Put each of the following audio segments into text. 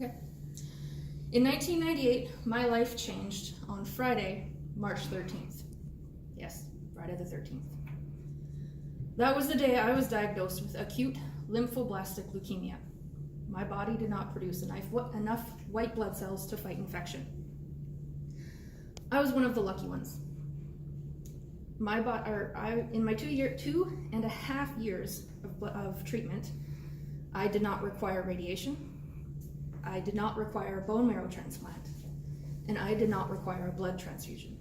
Okay. In 1998, my life changed on Friday, March 13th. Yes, Friday the 13th. That was the day I was diagnosed with acute lymphoblastic leukemia. My body did not produce enough white blood cells to fight infection. I was one of the lucky ones. In my 2.5 years of treatment, I did not require radiation, I did not require a bone marrow transplant, and I did not require a blood transfusion.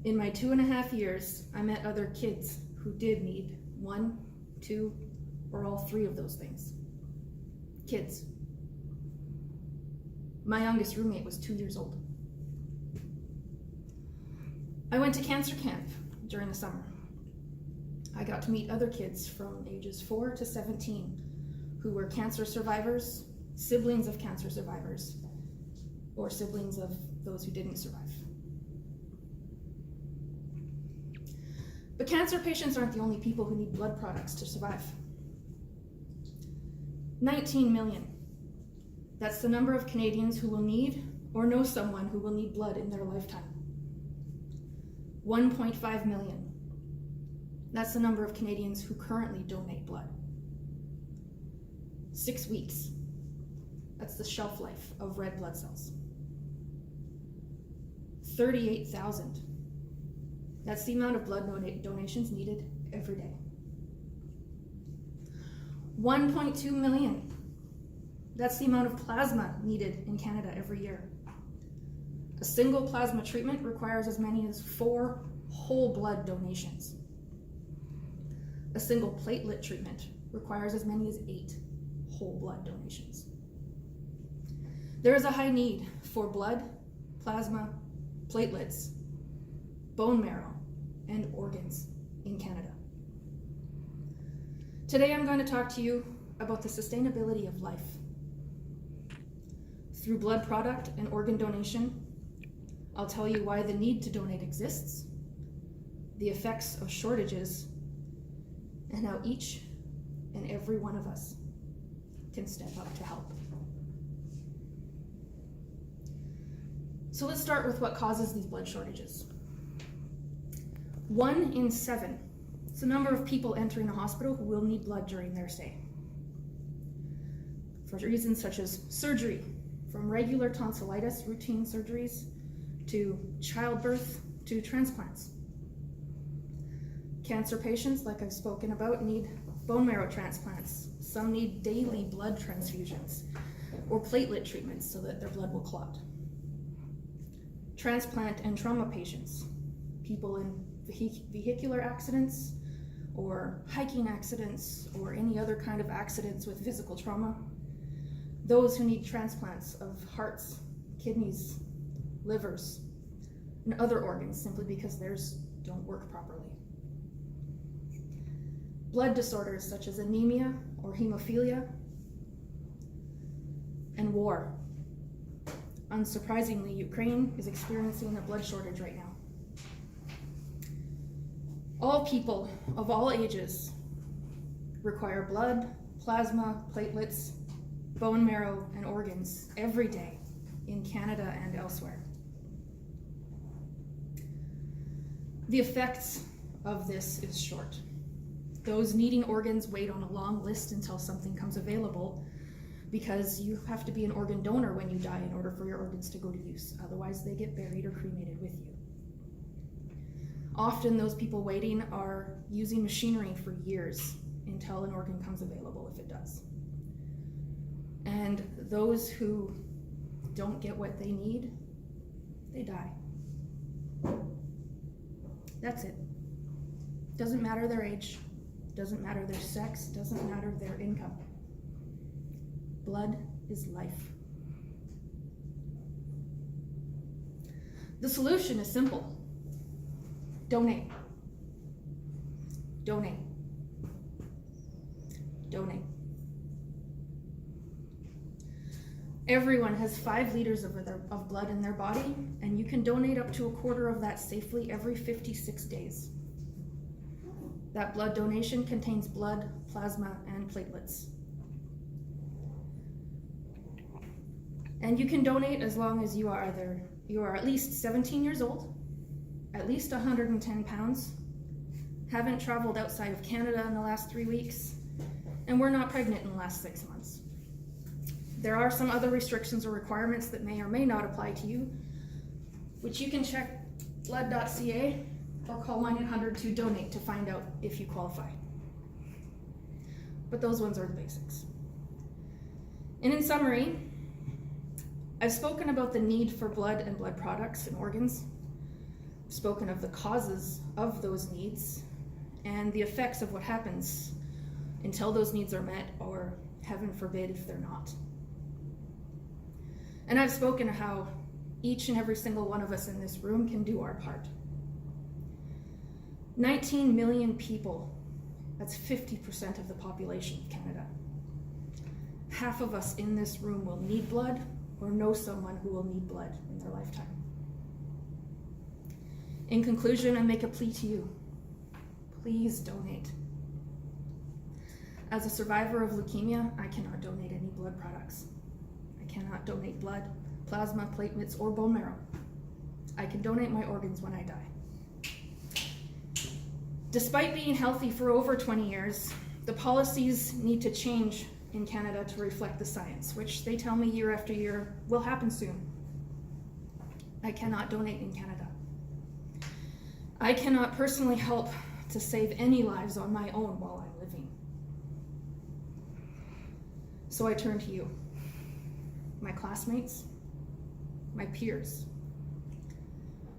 In my 2.5 years, I met other kids who did need 1, 2, or all 3 of those things. Kids. My youngest roommate was 2 years old. I went to cancer camp during the summer. I got to meet other kids from ages 4 to 17 who were cancer survivors, siblings of cancer survivors, or siblings of those who didn't survive. But cancer patients aren't the only people who need blood products to survive. 19 million. That's the number of Canadians who will need or know someone who will need blood in their lifetime. 1.5 million. That's the number of Canadians who currently donate blood. 6 weeks. That's the shelf life of red blood cells. 38,000. That's the amount of blood donations needed every day. 1.2 million. That's the amount of plasma needed in Canada every year. A single plasma treatment requires as many as 4 whole blood donations. A single platelet treatment requires as many as 8 whole blood donations. There is a high need for blood, plasma, platelets, bone marrow, and organs in Canada. Today I'm going to talk to you about the sustainability of life. Through blood product and organ donation, I'll tell you why the need to donate exists, the effects of shortages, and how each and every one of us can step up to help. So let's start with what causes these blood shortages. 1 in 7. It's the number of people entering a hospital who will need blood during their stay, for reasons such as surgery, from regular tonsillitis, routine surgeries, to childbirth, to transplants. Cancer patients, like I've spoken about, need bone marrow transplants. Some need daily blood transfusions or platelet treatments so that their blood will clot. Transplant and trauma patients, people in vehicular accidents or hiking accidents or any other kind of accidents with physical trauma. Those who need transplants of hearts, kidneys, livers, and other organs simply because theirs don't work properly. Blood disorders such as anemia or hemophilia, and war. Unsurprisingly, Ukraine is experiencing a blood shortage right now. All people of all ages require blood, plasma, platelets, bone marrow, and organs every day in Canada and elsewhere. The effects of this is short. Those needing organs wait on a long list until something comes available because you have to be an organ donor when you die in order for your organs to go to use. Otherwise, they get buried or cremated with you. Often those people waiting are using machinery for years until an organ comes available, if it does. And those who don't get what they need, they die. That's it. Doesn't matter their age, doesn't matter their sex, doesn't matter their income. Blood is life. The solution is simple. Donate. Donate. Donate. Everyone has 5 liters of blood in their body, and you can donate up to a quarter of that safely every 56 days. That blood donation contains blood, plasma, and platelets. And you can donate as long as you are at least 17 years old, at least 110 pounds, haven't traveled outside of Canada in the last 3 weeks, and were not pregnant in the last 6 months. There are some other restrictions or requirements that may or may not apply to you, which you can check blood.ca or call 1-800 to donate to find out if you qualify. But those ones are the basics. And in summary, I've spoken about the need for blood and blood products and organs. I've spoken of the causes of those needs and the effects of what happens until those needs are met, or heaven forbid if they're not. And I've spoken of how each and every single one of us in this room can do our part. 19 million people, that's 50% of the population of Canada. Half of us in this room will need blood or know someone who will need blood in their lifetime. In conclusion, I make a plea to you. Please donate. As a survivor of leukemia, I cannot donate any blood products. I cannot donate blood, plasma, platelets, or bone marrow. I can donate my organs when I die. Despite being healthy for over 20 years, the policies need to change in Canada to reflect the science, which they tell me year after year will happen soon. I cannot donate in Canada. I cannot personally help to save any lives on my own while I'm living. So I turn to you, my classmates, my peers,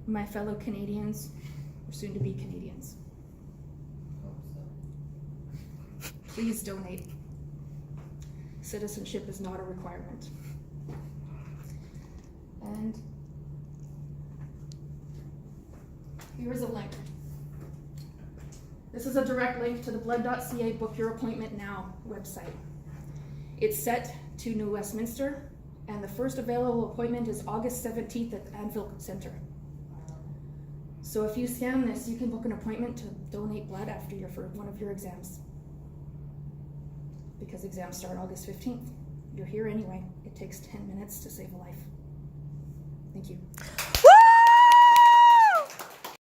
my fellow Canadians, or soon to be Canadians. Please donate. Citizenship is not a requirement. And here is a link. This is a direct link to the blood.ca Book Your Appointment Now website. It's set to New Westminster, and the first available appointment is August 17th at the Anvil Center. So if you scan this, you can book an appointment to donate blood after one of your exams. Because exams start August 15th. You're here anyway. It takes 10 minutes to save a life. Thank you.